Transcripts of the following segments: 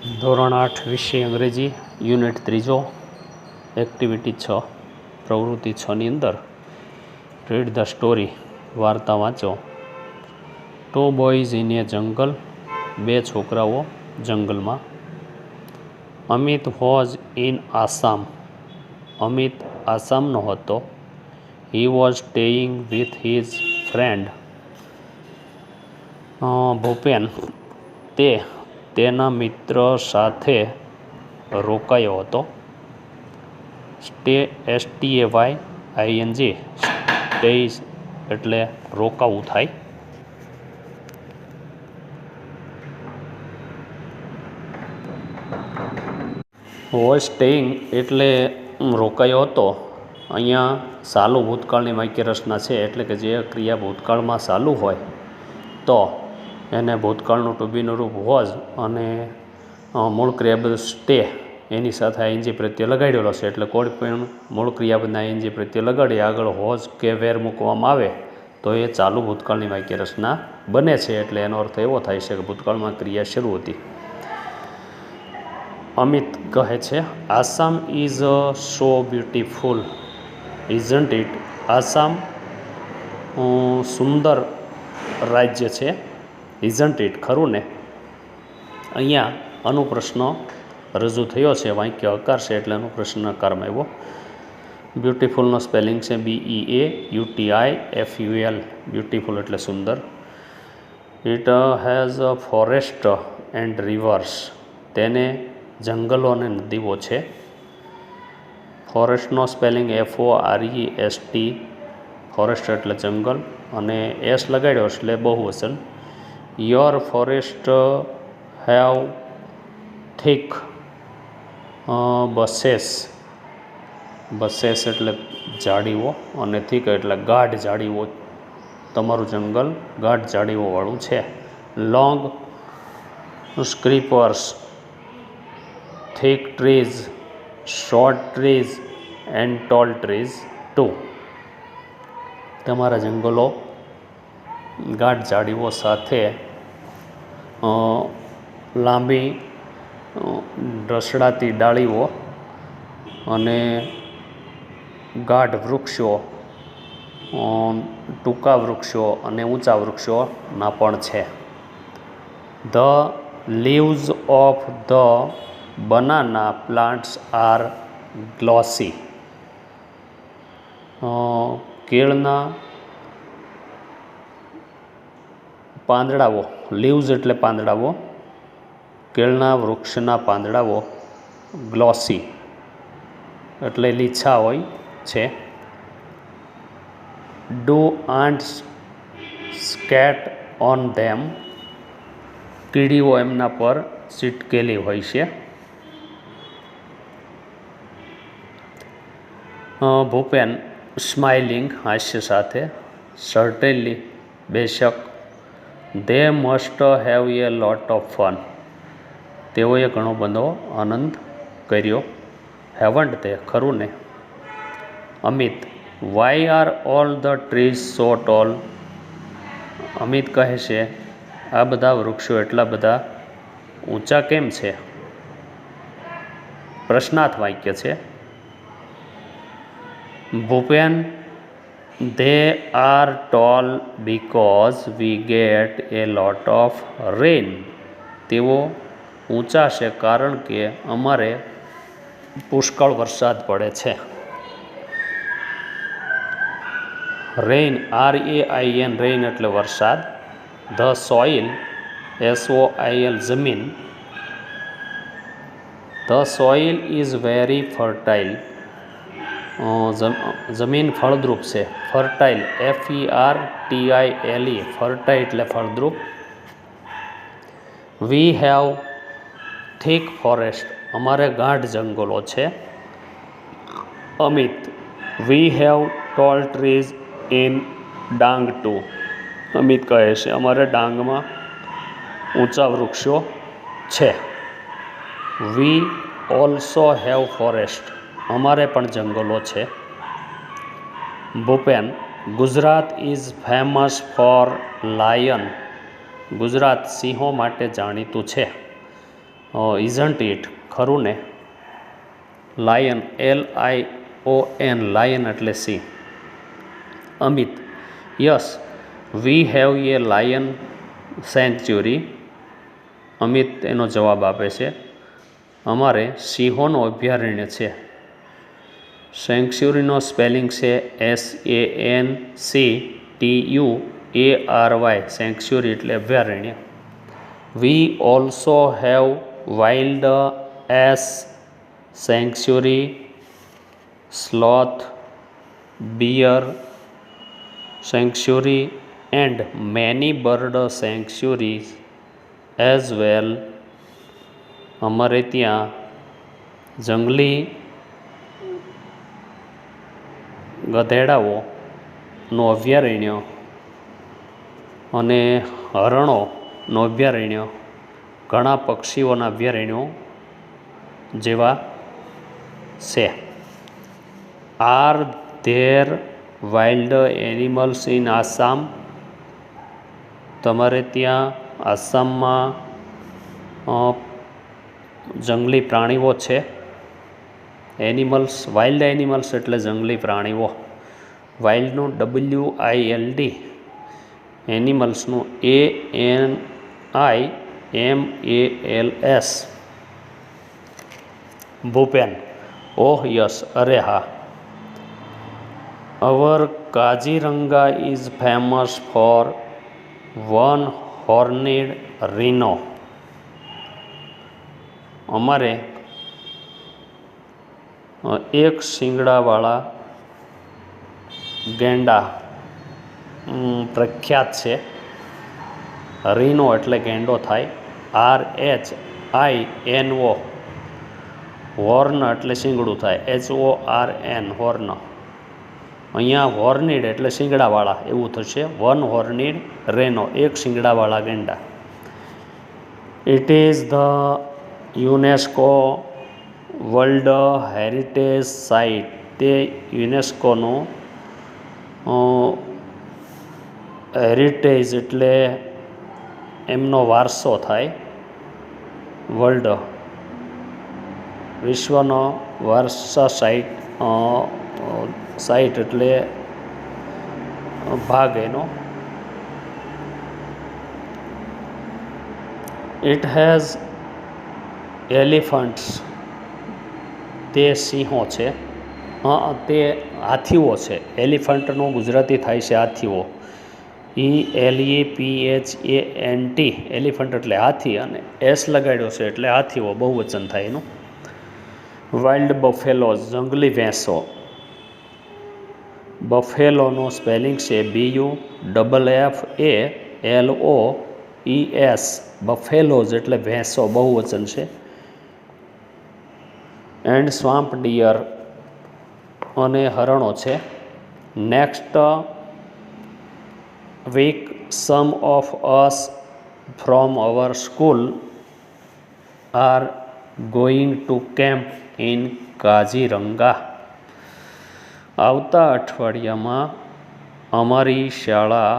ધોરણ 8 વિષય અંગ્રેજી યુનિટ 3 એક્ટિવિટી 6 પ્રવૃત્તિ 6 ની અંદર રીડ ધ સ્ટોરી વાર્તા વાંચો. ટુ બોયઝ ઇન એ જંગલ, બે છોકરાઓ જંગલમાં. અમિત વોઝ ઇન આસામ, અમિત આસામનો હતો. He was staying with his friend Bhupen, તે તેના મિત્ર સાથે રોકાયો હતો. STAYING સ્ટે એટલે રોકાવું થાય. વોઝ સ્ટેઇંગ એટલે રોકાયો હતો. અહીંયા ચાલુ ભૂતકાળની વાક્ય રચના છે, એટલે કે જે ક્રિયા ભૂતકાળમાં ચાલુ હોય તો એને ભૂતકાળનું ટુ બીનું રૂપ વોઝ અને મૂળ ક્રિયાપદ સ્ટે એની સાથે આઈએનજી પ્રત્યય લગાડેલો છે. એટલે કોઈ પણ મૂળ ક્રિયાપદના આઈએનજી પ્રત્યય લગાડી આગળ વોઝ કે વેર મૂકવામાં આવે તો એ ચાલુ ભૂતકાળની વાક્ય રચના બને છે. એટલે એનો અર્થ એવો થાય છે કે ભૂતકાળમાં ક્રિયા શરૂ હતી. અમિત કહે છે, Assam is so beautiful isn't it. Assam સુંદર રાજ્ય છે. ઇઝન્ટ ઇટ ખરું ને. અહીંયા અનુપ્રશ્ન રજૂ થયો છે, વાક્ય હકાર છે એટલે અનુપ્રશ્નકારમાં આવ્યો. બ્યુટીફુલનો સ્પેલિંગ છે BEAUTIFUL, બ્યુટીફુલ એટલે સુંદર. It has a forest and rivers, તેને જંગલો અને નદીઓ છે. ફોરેસ્ટનો સ્પેલિંગ FOREST, ફોરેસ્ટ એટલે જંગલ અને એસ લગાડ્યો એટલે બહુવચન. યોર ફોરેસ્ટ હેવ થીક બસેસ, બસેસ એટલે ઝાડીઓ અને થીક એટલે ગાઢ ઝાડીઓ. તમારું જંગલ ગાઢ ઝાડીઓવાળું છે. Long creepers, thick trees, short trees and tall trees too. તમારા જંગલો ગાઢ ઝાડીઓ સાથે લાંબી રસડાતી ડાળીઓ અને ગાઢ વૃક્ષો, ટૂંકા વૃક્ષો અને ઊંચા વૃક્ષોના પણ છે. The leaves of the banana plants are glossy, કેળના પાંદડાઓ, લીવ્સ એટલે પાંદડાઓ, કેળના વૃક્ષના પાંદડાઓ ગ્લોસી એટલે લીછા હોય છે. ડુ આન્ટ્સ સ્કેટ ઓન ધેમ, કીડીઓ એમના પર ચીટકેલી હોય છે. ભૂપેન સ્માઇલિંગ હાસ્ય સાથે. સર્ટેનલી બેશક. They must have a lot of fun, તેઓએ ઘણો બધો આનંદ કર્યો. હેવન્ટ તે ખરું ને. Amit why are all the trees so tall, Amit કહે છે આ બધા વૃક્ષો એટલા બધા ઊંચા કેમ છે. પ્રશ્નાર્થ વાક્ય છે. Bhupen they are tall because we get a lot of rain, તેઓ ઊંચા છે કારણ કે અમારે પુષ્કળ વરસાદ પડે છે. રેઇન RAIN, રેઇન એટલે વરસાદ. ધ સોઇલ SOIL જમીન. The soil is very fertile, જમીન ફળદ્રુપ છે. ફર્ટાઇલ FERTILE, ફર્ટાઇલ એટલે ફળદ્રુપ. વી હેવ થીક ફોરેસ્ટ, અમારે ગાઢ જંગલો છે. Amit we have tall trees in Dang too, Amit કહે છે અમારે ડાંગમાં ઊંચા વૃક્ષો છે. વી ઓલ્સો હેવ ફોરેસ્ટ, અમારે પણ જંગલો છે. Bhupen Gujarat is famous four lion, Gujarat સિંહો માટે જાણીતું છે. ઇઝન્ટ ઇટ, ખરું ને? લાયન, LION, લાયન એટલે સિંહ. Amit, yes we have a lion sanctuary. Amit એનો જવાબ આપે છે, અમારે સિંહોનું અભયારણ્ય છે. સેન્ચ્યુરીનો સ્પેલિંગ છે SANCTUARY, સેન્ચ્યુરી એટલે અભયારણ્ય. We also have wild ass sanctuary, sloth, bear sanctuary and many bird sanctuaries as well. અમારે ત્યાં જંગલી ગધેડાઓનું અભયારણ્ય અને હરણોનું અભયારણ્ય, ઘણા પક્ષીઓના અભયારણ્યો જેવા છે. Are there wild animals in Assam? તમારે ત્યાં આસામમાં જંગલી પ્રાણીઓ છે. એનિમલ્સ, વાઇલ્ડ એનિમલ્સ એટલે જંગલી પ્રાણીઓ. વાઇલ્ડનું WILD, એનિમલ્સનું ANIMALS. ભૂપેન, ઓહ યસ, અરે હા. Our Kaziranga is famous for one horned rhino. અમારે એક શિંગડાવાળા ગેંડા પ્રખ્યાત છે. રીનો એટલે ગેંડો થાય, RHINO. હોર્ન એટલે શિંગડું થાય, HORN, હોર્ન. અહીંયા હોર્નિડ એટલે શિંગડાવાળા એવું થશે. વન હોર્નિડ રેનો, એક શિંગડાવાળા ગેંડા. It is the UNESCO world heritage site. તે યુનેસ્કોનું હેરિટેજ એટલે એમનો વારસો થાય. વર્લ્ડ, વિશ્વનો વારસા સાઇટ એટલે ભાગ એનો. It has elephants. તે સિંહો છે. તે હાથીઓ છે. એલિફન્ટનું ગુજરાતી થાય છે હાથીઓ, ELEPHANT. એલિફન્ટ એટલે હાથી અને એસ લગાડ્યો છે એટલે હાથીઓ, બહુવચન થાય એનું. વાઇલ્ડ બફેલોઝ, જંગલી ભેંસો. બફેલોનો સ્પેલિંગ છે BUFFALOES. બફેલોઝ એટલે ભેંસો, બહુવચન છે. એન્ડ સ્વામ્પ ડિયર, અને હરણો છે. Next week some of us from our school are going to camp in Kaziranga. આવતા અઠવાડિયામાં અમારી શાળા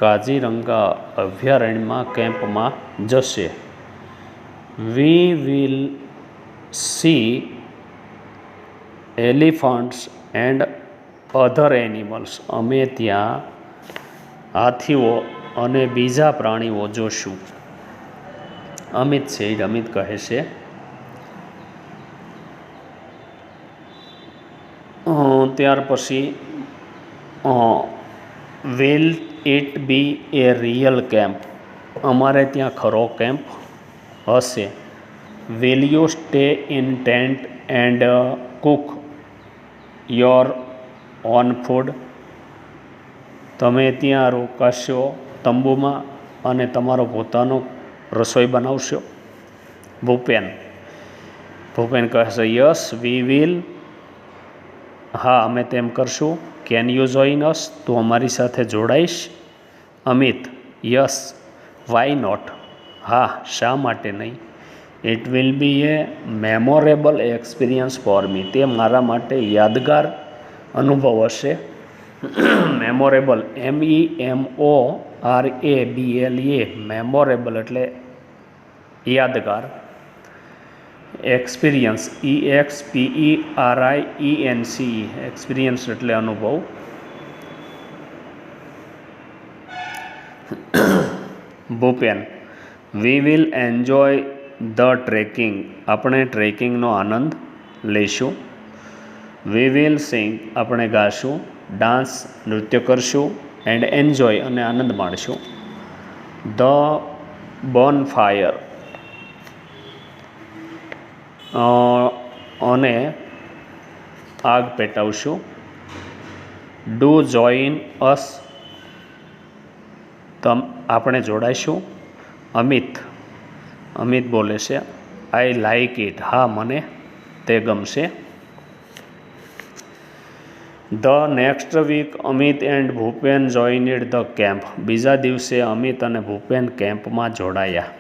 કાઝીરંગા અભયારણ્યમાં કેમ્પમાં જશે. We will see elephants and other animals. અમે ત્યાં હાથીઓ અને બીજા પ્રાણીઓ જોશું. અમિત છે, અમિત કહે છે, ત્યાર પછી will it be A real camp? અમારે ત્યાં ખરો કેમ્પ હશે. Will you stay in tent and Cook your own food? તમે ત્યાં રોકાશો તંબુમાં અને તમારો પોતાનો રસોઈ બનાવશો? ભૂપેન કહે છે, યસ વી વિલ. હા, અમે તેમ કરશું. Can you join us? તું અમારી સાથે જોડાઈશ? Amit, yes why not. હા, શા માટે નહીં? It will be a memorable experience for me. તે મારા માટે યાદગાર અનુભવ હશે. મેમોરેબલ, MEMORABLE, મેમોરેબલ એટલે યાદગાર. એક્સપિરિયન્સ, EXPERIENCE, એક્સપિરિયન્સ એટલે અનુભવ. Bhupen, we will enjoy the trekking, આપણે ટ્રેકિંગનો આનંદ લઈશું. વી વિલ સિંગ, આપણે ગાશું. ડાન્સ, નૃત્ય કરશું. એન્ડ એન્જોય, અને આનંદ માણશું. ધ બોન ફાયર, અને આગ પેટાવશું. ડુ જોઈન અસ, આપણે જોડાઈશું. અમિત બોલે છે, આઈ લાઇક ઇટ, હા મને તે ગમશે. The next week Amit and Bhupen joined the camp, બીજા દિવસે અમિત અને ભૂપેન કેમ્પમાં જોડાયા.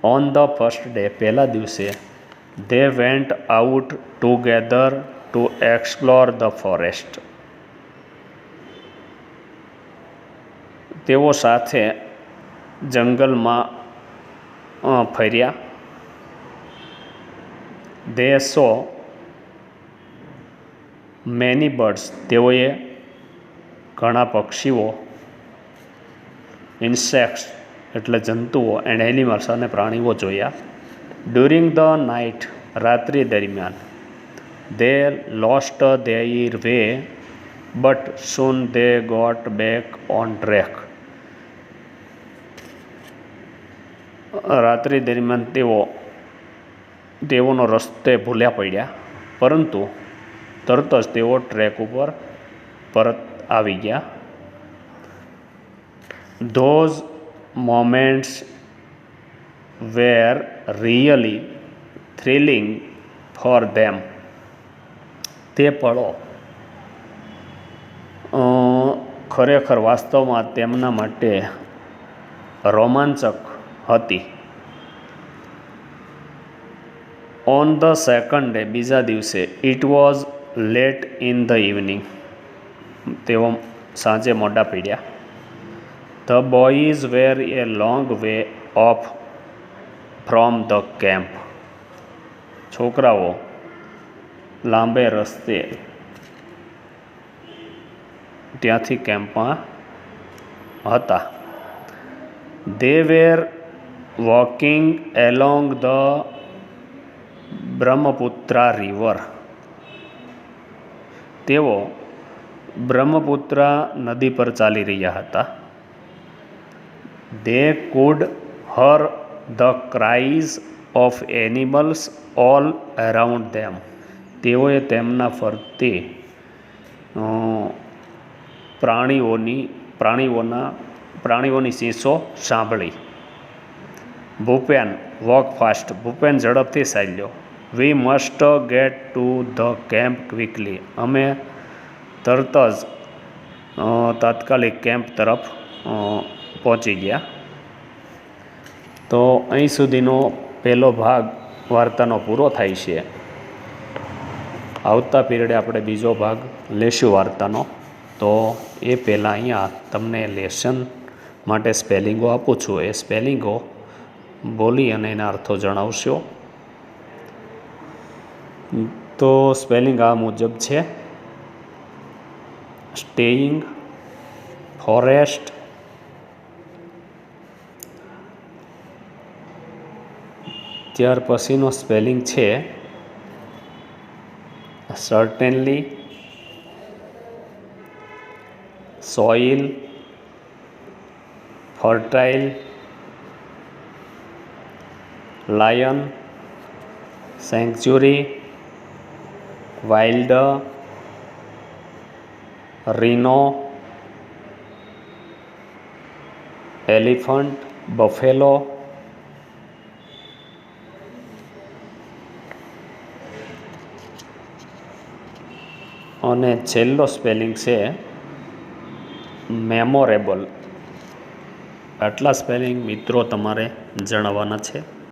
ઓન ધ ફર્સ્ટ ડે, પહેલા દિવસે they went out together to explore the forest, તેઓ સાથે જંગલમાં ફર્યા. ધે સો મેની બર્ડ્સ, તેઓએ ઘણા પક્ષીઓ. ઇન્સેક્ટ્સ એટલે જંતુઓ. એન્ડ એનિમલ્સ, અને પ્રાણીઓ જોયા. ડ્યુરિંગ ધ નાઇટ, રાત્રિ દરમિયાન. They lost their way but soon they got back on track, રાત્રિ દરમિયાન તેઓનો રસ્તે ભૂલ્યા પડ્યા, પરંતુ તરત જ તેઓ ટ્રેક ઉપર પરત આવી ગયા. Those moments were really thrilling for them, તે પળો ખરેખર વાસ્તવમાં તેમના માટે રોમાંચક હતી. ઓન ધ સેકન્ડ ડે, બીજા દિવસે. It was late in the evening, તેઓ સાંજે મોડા પડ્યા. The boys were a long way off from the camp, છોકરાઓ લાંબે રસ્તે ત્યાંથી કેમ્પમાં હતા. They were walking along the Brahmaputra river, તેઓ બ્રહ્મપુત્રા નદી પર ચાલી રહ્યા હતા. They could hear the cries of animals all around them, તેઓએ તેમના ફરતે પ્રાણીઓની ચીસો સાંભળી. ભૂપેન વોક ફાસ્ટ, ભૂપેન ઝડપથી ચાલ્યો. We must get to the camp quickly, અમે તરત જ તાત્કાલિક કેમ્પ તરફ પહોંચી ગયા. તો અહીં સુધીનો પહેલો ભાગ વાર્તાનો પૂરો થાય છે. આવતા પીરિયડે આપણે બીજો ભાગ લેશું વાર્તાનો. તો એ પહેલાં અહીંયા તમને લેસન માટે સ્પેલિંગો આપું છું. એ સ્પેલિંગો બોલી અને એના અર્થો જણાવશો. તો સ્પેલિંગ આ મુજબ છે: સ્ટેઇંગ, ફોરેસ્ટ, ત્યાર પછીનો સ્પેલિંગ છે certainly, soil, fertile, lion, sanctuary, wild, rhino, elephant, buffalo, અને છેલ્લો સ્પેલિંગ છે મેમોરેબલ. આટલા સ્પેલિંગ મિત્રો તમારે જણાવવાના છે.